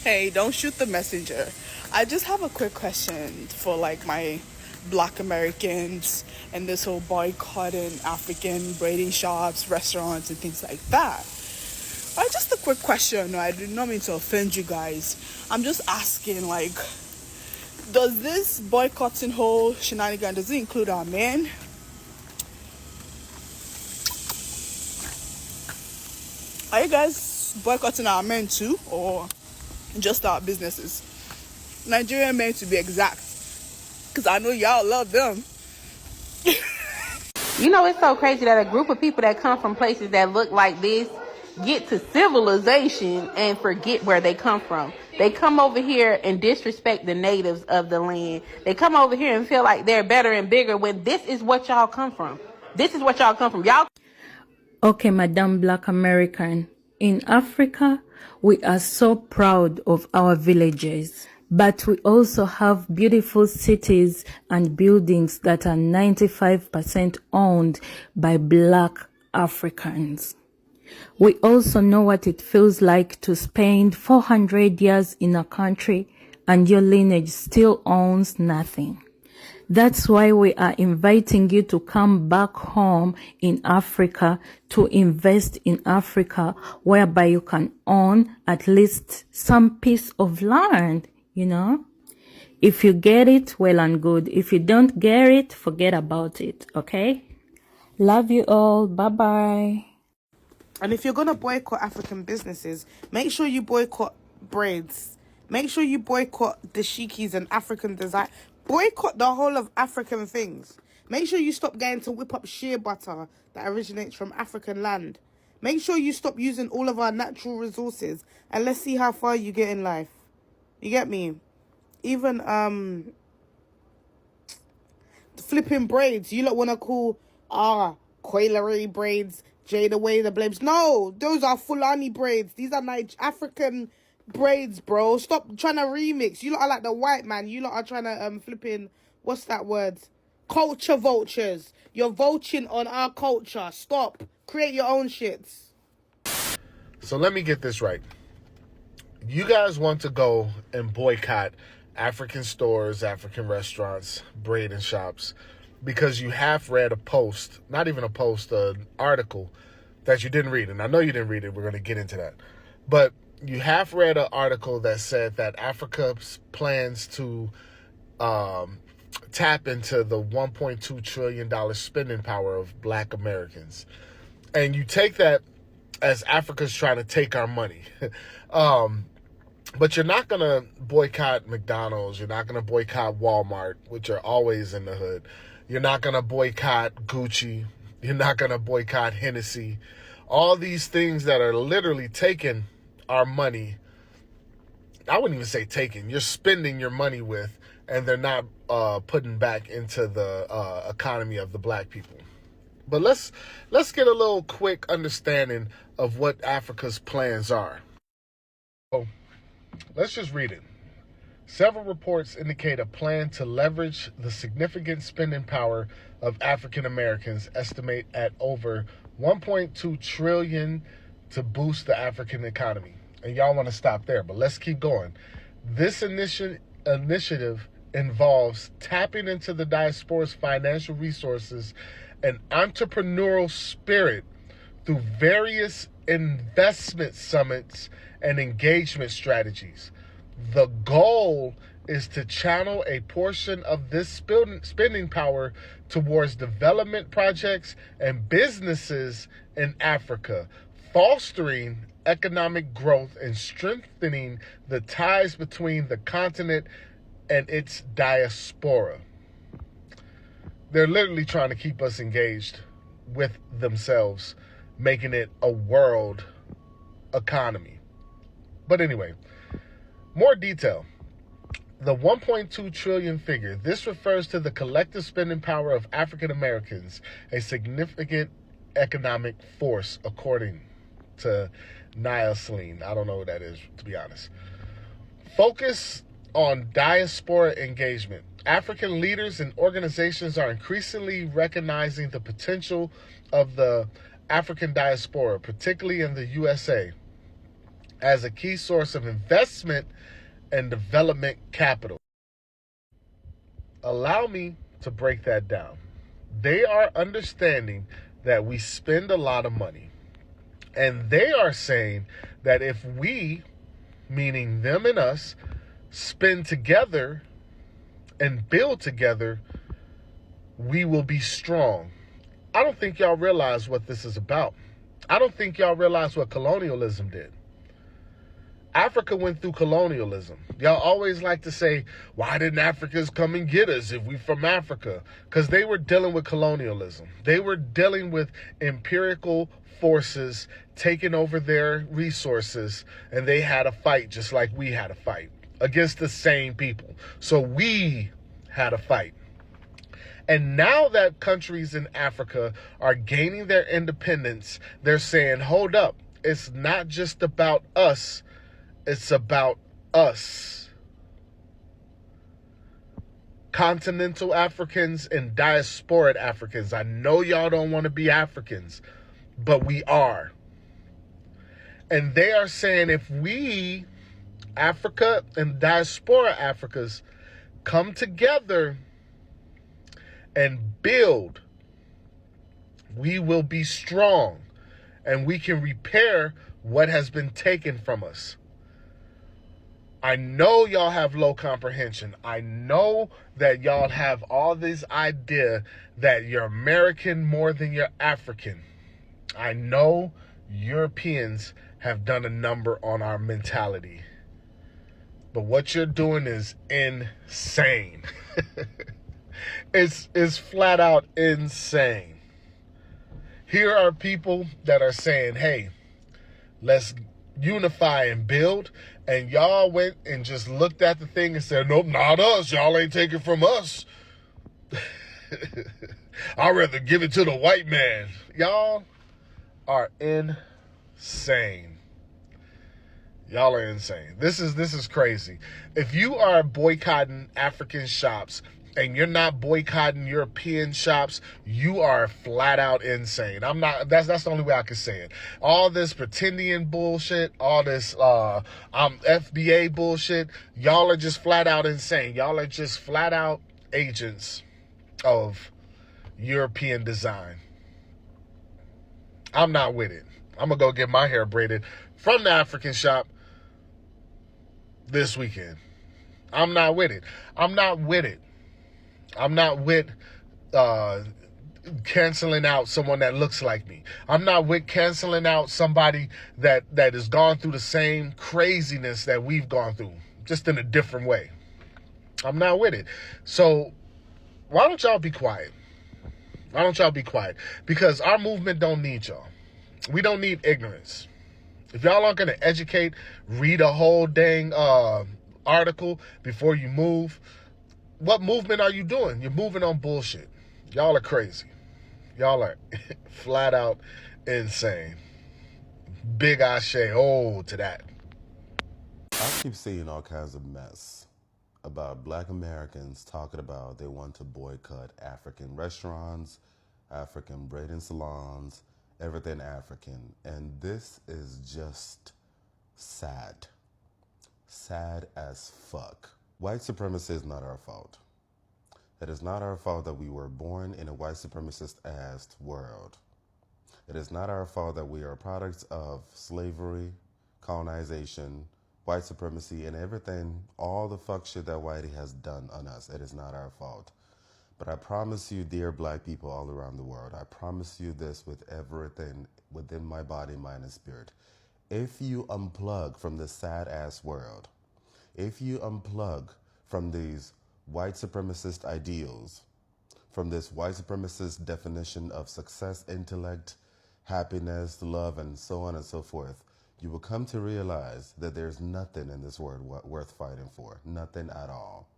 Hey, don't shoot the messenger. I just have a quick question for like my Black Americans and this whole boycotting African braiding shops, restaurants, and things like that. Just a quick question. I did not mean to offend you guys. I'm just asking, like, does this boycotting whole shenanigan, does it include our men? Are you guys boycotting our men too, or just our businesses? Nigerian men, to be exact, because I know y'all love them. You know, it's so crazy that a group of people that come from places that look like this get to civilization and forget where they come from. They come over here and disrespect the natives of the land. They come over here and feel like they're better and bigger when this is what y'all come from. This is what y'all come from. Y'all. Okay, Madam Black American, in Africa, we are so proud of our villages, but we also have beautiful cities and buildings that are 95% owned by Black Africans. We also know what it feels like to spend 400 years in a country and your lineage still owns nothing. That's why we are inviting you to come back home in Africa to invest in Africa, whereby you can own at least some piece of land, you know. If you get it, well and good. If you don't get it, forget about it, okay? Love you all. Bye-bye. And if you're going to boycott African businesses, make sure you boycott braids. Make sure you boycott the shikis and African design. Boycott the whole of African things. Make sure you stop getting to whip up shea butter that originates from African land. Make sure you stop using all of our natural resources. And let's see how far you get in life. You get me? Even the flipping braids. You lot want to call coilery braids Jade away the blabes. No, those are Fulani braids. These are African braids, bro. Stop trying to remix. You lot are like the white man. You lot are trying to flipping, what's that word? Culture vultures. You're vulturing on our culture. Stop. Create your own shits. So let me get this right. You guys want to go and boycott African stores, African restaurants, braiding shops, because you half read a post, not even a post, an article that you didn't read. And I know you didn't read it. We're going to get into that. But you half read an article that said that Africa plans to tap into the $1.2 trillion spending power of Black Americans. And you take that as Africa's trying to take our money. But you're not going to boycott McDonald's. You're not going to boycott Walmart, which are always in the hood. You're not going to boycott Gucci. You're not going to boycott Hennessy. All these things that are literally taking our money. I wouldn't even say taking. You're spending your money with, and they're not putting back into the economy of the Black people. But let's get a little quick understanding of what Africa's plans are. So let's just read it. Several reports indicate a plan to leverage the significant spending power of African Americans, estimate at over $1.2 trillion to boost the African economy. And y'all want to stop there, but let's keep going. This initiative involves tapping into the diaspora's financial resources and entrepreneurial spirit through various investment summits and engagement strategies. The goal is to channel a portion of this spending power towards development projects and businesses in Africa, fostering economic growth and strengthening the ties between the continent and its diaspora. They're literally trying to keep us engaged with themselves, making it a world economy. But anyway, more detail. The 1.2 trillion figure, this refers to the collective spending power of African Americans, a significant economic force, according to Niall Celine. I don't know what that is, to be honest. Focus on diaspora engagement. African leaders and organizations are increasingly recognizing the potential of the African diaspora, particularly in the USA. as a key source of investment and development capital. Allow me to break that down. They are understanding that we spend a lot of money. And they are saying that if we, meaning them and us, spend together and build together, we will be strong. I don't think y'all realize what this is about. I don't think y'all realize what colonialism did. Africa went through colonialism. Y'all always like to say, why didn't Africans come and get us if we from Africa? Because they were dealing with colonialism. They were dealing with empirical forces taking over their resources, and they had a fight just like we had a fight against the same people. So we had a fight. And now that countries in Africa are gaining their independence, they're saying, hold up, it's not just about us, it's about us. Continental Africans and diaspora Africans. I know y'all don't want to be Africans, but we are. And they are saying if we, Africa and diaspora Africans, come together and build, we will be strong and we can repair what has been taken from us. I know y'all have low comprehension. I know that y'all have all this idea that you're American more than you're African. I know Europeans have done a number on our mentality. But what you're doing is insane. It's flat out insane. Here are people that are saying, hey, let's unify and build. And y'all went and just looked at the thing and said, nope, not us. Y'all ain't taking from us. I'd rather give it to the white man. Y'all are insane. Y'all are insane. This is crazy. If you are boycotting African shops and you're not boycotting European shops, you are flat out insane. That's the only way I can say it. All this pretending bullshit, all this FBA bullshit, y'all are just flat out insane. Y'all are just flat out agents of European design. I'm not with it. I'm gonna go get my hair braided from the African shop this weekend. I'm not with it. I'm not with it. I'm not with canceling out someone that looks like me. I'm not with canceling out somebody that has gone through the same craziness that we've gone through, just in a different way. I'm not with it. So why don't y'all be quiet? Why don't y'all be quiet? Because our movement don't need y'all. We don't need ignorance. If y'all aren't going to educate, read a whole dang article before you move, what movement are you doing? You're moving on bullshit. Y'all are crazy. Y'all are flat out insane. Big ashe, to that. I keep seeing all kinds of mess about Black Americans talking about they want to boycott African restaurants, African braiding salons, everything African. And this is just sad. Sad as fuck. White supremacy is not our fault. It is not our fault that we were born in a white supremacist-ass world. It is not our fault that we are products of slavery, colonization, white supremacy, and everything, all the fuck shit that Whitey has done on us. It is not our fault. But I promise you, dear Black people all around the world, I promise you this with everything within my body, mind, and spirit. If you unplug from this sad-ass world, if you unplug from these white supremacist ideals, from this white supremacist definition of success, intellect, happiness, love, and so on and so forth, you will come to realize that there's nothing in this world worth fighting for. Nothing at all.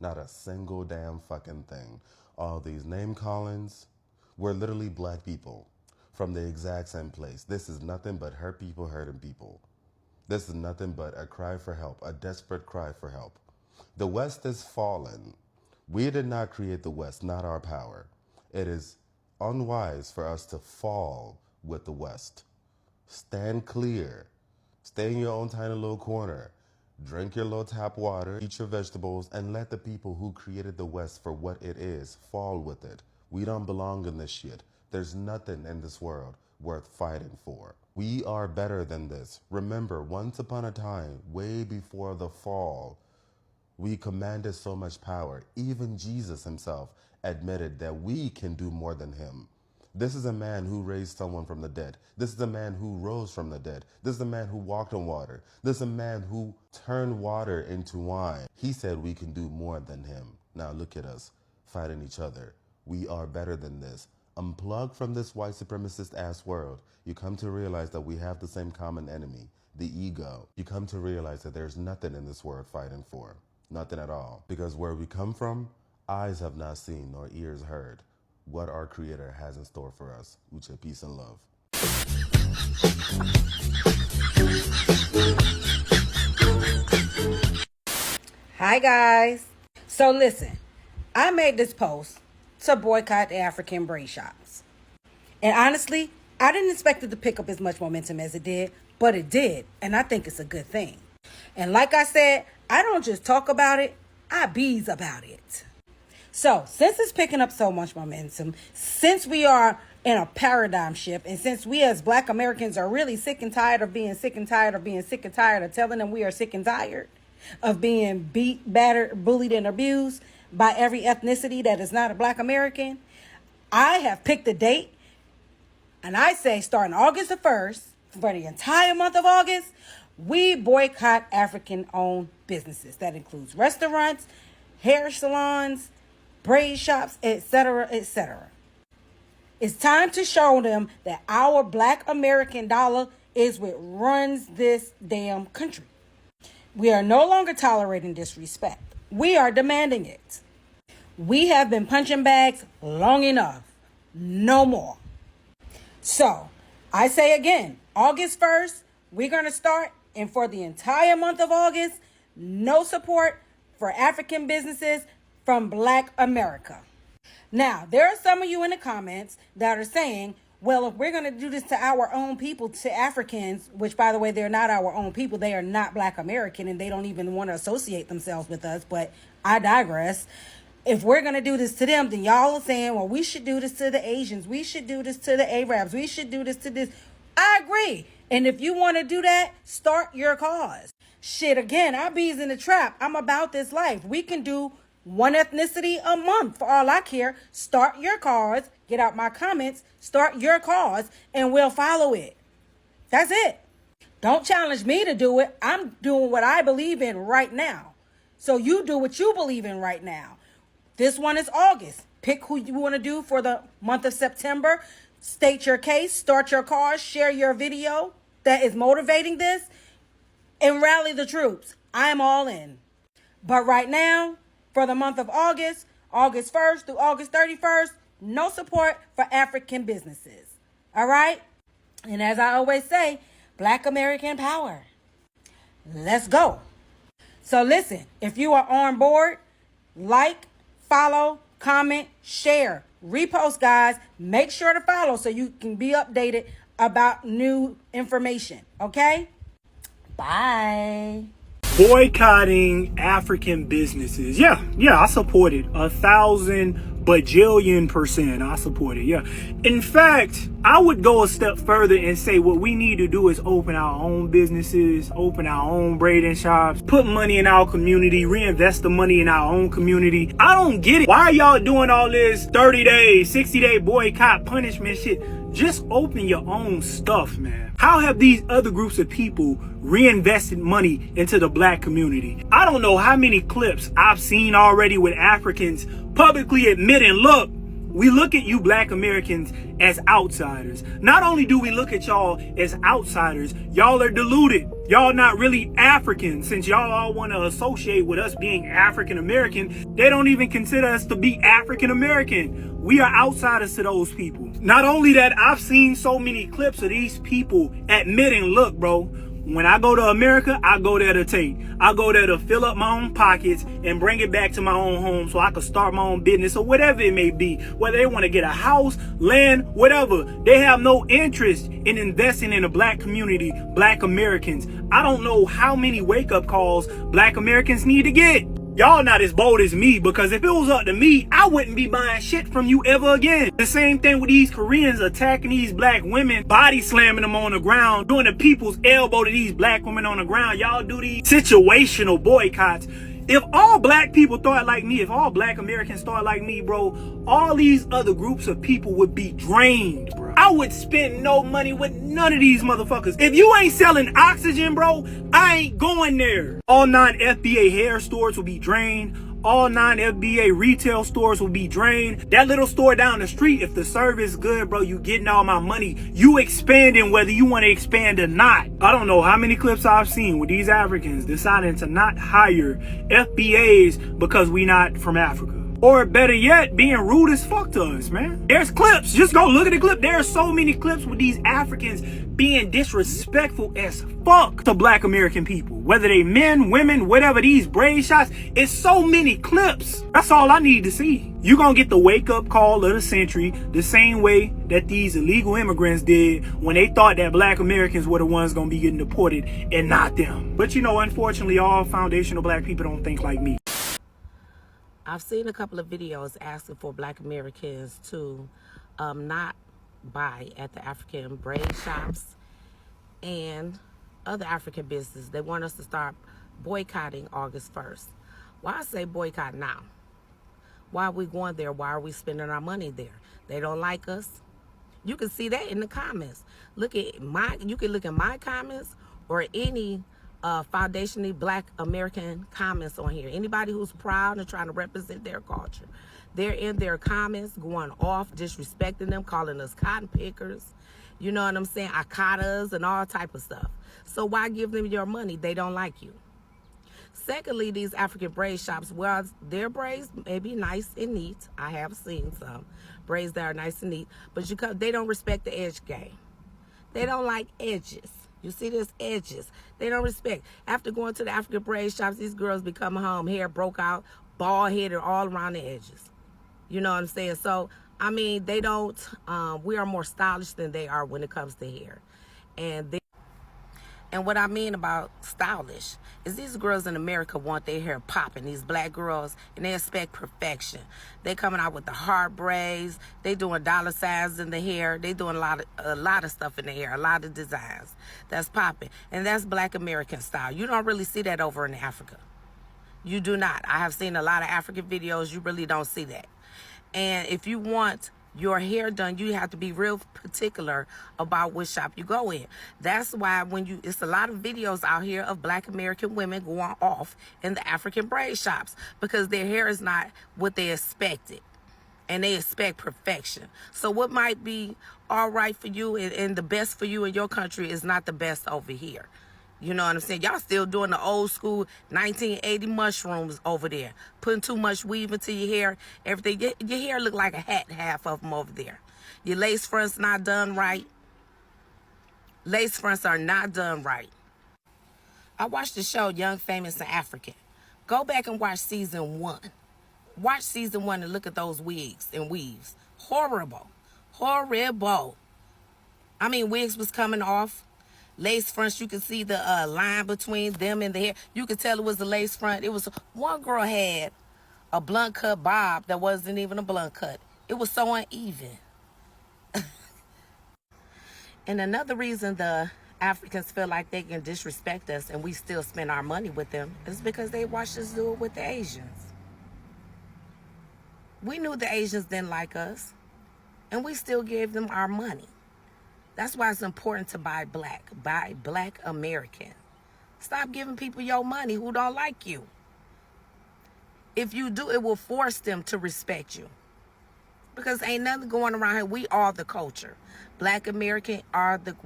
Not a single damn fucking thing. All these name callings, we're literally Black people from the exact same place. This is nothing but hurt people hurting people. This is nothing but a cry for help, a desperate cry for help. The West is fallen. We did not create the West, not our power. It is unwise for us to fall with the West. Stand clear. Stay in your own tiny little corner. Drink your little tap water, eat your vegetables, and let the people who created the West for what it is fall with it. We don't belong in this shit. There's nothing in this world worth fighting for. We are better than this. Remember, once upon a time, way before the fall, we commanded so much power. Even Jesus himself admitted that we can do more than him. This is a man who raised someone from the dead. This is a man who rose from the dead. This is a man who walked on water. This is a man who turned water into wine. He said we can do more than him. Now look at us, fighting each other. We are better than this. Unplug from this white supremacist ass world. You come to realize that we have the same common enemy, the ego. You come to realize that there's nothing in this world fighting for. Nothing at all. Because where we come from, eyes have not seen nor ears heard what our Creator has in store for us. Uche, peace and love. Hi guys. So listen, I made this post to boycott the African braid shops. And honestly, I didn't expect it to pick up as much momentum as it did, but it did, and I think it's a good thing. And like I said, I don't just talk about it, I bees about it. So, since it's picking up so much momentum, since we are in a paradigm shift, and since we as Black Americans are really sick and tired of being sick and tired of being sick and tired of telling them we are sick and tired of being beat, battered, bullied, and abused by every ethnicity that is not a Black American, I have picked a date, and I say starting August the 1st, for the entire month of August, we boycott African-owned businesses. That includes restaurants, hair salons, braid shops, etc., etc. It's time to show them that our Black American dollar is what runs this damn country. We are no longer tolerating disrespect. We are demanding it. We have been punching bags long enough. No more. So, I say again, August 1st, we're going to start, and for the entire month of August, no support for African businesses from Black America. Now, there are some of you in the comments that are saying, well, if we're going to do this to our own people, to Africans, which, by the way, they're not our own people, they are not Black American, and they don't even want to associate themselves with us, but I digress. If we're going to do this to them, then y'all are saying, well, we should do this to the Asians. We should do this to the Arabs. We should do this to this. I agree. And if you want to do that, start your cause. Shit, again, I bees in the trap. I'm about this life. We can do one ethnicity a month for all I care. Start your cause. Get out my comments. Start your cause, and we'll follow it. That's it. Don't challenge me to do it. I'm doing what I believe in right now. So you do what you believe in right now. This one is August. Pick who you want to do for the month of September. State your case. Start your cause. Share your video that is motivating this. And rally the troops. I'm all in. But right now, for the month of August, August 1st through August 31st, no support for African businesses. All right? And as I always say, Black American power. Let's go. So listen, if you are on board, like, follow, comment, share, repost, guys. Make sure to follow so you can be updated about new information. Okay? Bye. Boycotting African businesses. Yeah, I support it. 1,000 bajillion%. I support it. Yeah. In fact, I would go a step further and say what we need to do is open our own businesses, open our own braiding shops, put money in our community, reinvest the money in our own community. I don't get it. Why are y'all doing all this 30-day, 60-day boycott punishment shit? Just open your own stuff, man. How have these other groups of people reinvested money into the Black community? I don't know how many clips I've seen already with Africans publicly admitting, look, we look at you Black Americans as outsiders. Not only do we look at y'all as outsiders, y'all are deluded. Y'all not really African. Since y'all all want to associate with us being African American, they don't even consider us to be African American. We are outsiders to those people. Not only that, I've seen so many clips of these people admitting, look, bro, When I go to America, I go there to take. I go there to fill up my own pockets and bring it back to my own home so I can start my own business or whatever it may be. Whether they want to get a house, land, whatever. They have no interest in investing in the black community, black Americans. I don't know how many wake-up calls black Americans need to get. Y'all not as bold as me, because if it was up to me, I wouldn't be buying shit from you ever again. The same thing with these Koreans attacking these black women, body slamming them on the ground, doing the people's elbow to these black women on the ground. Y'all do these situational boycotts. If all black people thought like me, if all black Americans thought like me, bro, all these other groups of people would be drained, bro. I would spend no money with none of these motherfuckers. If you ain't selling oxygen, bro, I ain't going there. All 9 FBA hair stores will be drained. All 9 FBA retail stores will be drained. That little store down the street, if the service is good, bro, you getting all my money. You expanding whether you want to expand or not. I don't know how many clips I've seen with these Africans deciding to not hire FBAs because we not from Africa. Or better yet, being rude as fuck to us, man. There's clips. Just go look at the clip. There are so many clips with these Africans being disrespectful as fuck to black American people. Whether they men, women, whatever, these braid shots. It's so many clips. That's all I need to see. You gonna get the wake-up call of the century the same way that these illegal immigrants did when they thought that black Americans were the ones gonna be getting deported and not them. But you know, unfortunately, all foundational black people don't think like me. I've seen a couple of videos asking for black Americans to not buy at the African braid shops and other African businesses. They want us to start boycotting August 1st. Why I say boycott now? Why are we going there? Why are we spending our money there? They don't like us. You can see that in the comments. You can look at my comments or any foundationally black American comments on here. Anybody who's proud and trying to represent their culture, they're in their comments going off, disrespecting them, calling us cotton pickers, you know what I'm saying, akatas and all type of stuff. So why give them your money? They don't like you. Secondly, these African braid shops, well, their braids may be nice and neat. I have seen some braids that are nice and neat, but they don't respect the edge game. They don't like edges. You see this edges. They don't respect. After going to the African braid shops, these girls be coming home, hair broke out, bald headed all around the edges. You know what I'm saying? So, I mean, they don't, we are more stylish than they are when it comes to hair. And what I mean about stylish is these girls in America want their hair popping, these black girls, and they expect perfection. They coming out with the hard braids. They doing dollar signs in the hair. They doing a lot of stuff in the hair, a lot of designs that's popping. And that's black American style. You don't really see that over in Africa. You do not. I have seen a lot of African videos. You really don't see that. And if you want your hair done, you have to be real particular about which shop you go in. That's why it's a lot of videos out here of black American women going off in the African braid shops because their hair is not what they expected. And they expect perfection. So what might be all right for you and the best for you in your country is not the best over here. You know what I'm saying? Y'all still doing the old school 1980 mushrooms over there. Putting too much weave into your hair. Everything. Your hair look like a hat, half of them over there. Your lace fronts not done right. Lace fronts are not done right. I watched the show Young, Famous, and African. Go back and watch season 1. Watch season 1 and look at those wigs and weaves. Horrible. Horrible. I mean, wigs was coming off. Lace fronts, you could see the line between them and the hair. You could tell it was the lace front. It was, one girl had a blunt cut bob that wasn't even a blunt cut. It was so uneven. And another reason the Africans feel like they can disrespect us and we still spend our money with them is because they watched us do it with the Asians. We knew the Asians didn't like us, and we still gave them our money. That's why it's important to buy black American. Stop giving people your money who don't like you. If you do, it will force them to respect you. Because ain't nothing going around here. We are the culture. Black American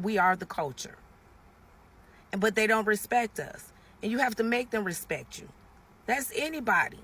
we are the culture. But they don't respect us. And you have to make them respect you. That's anybody.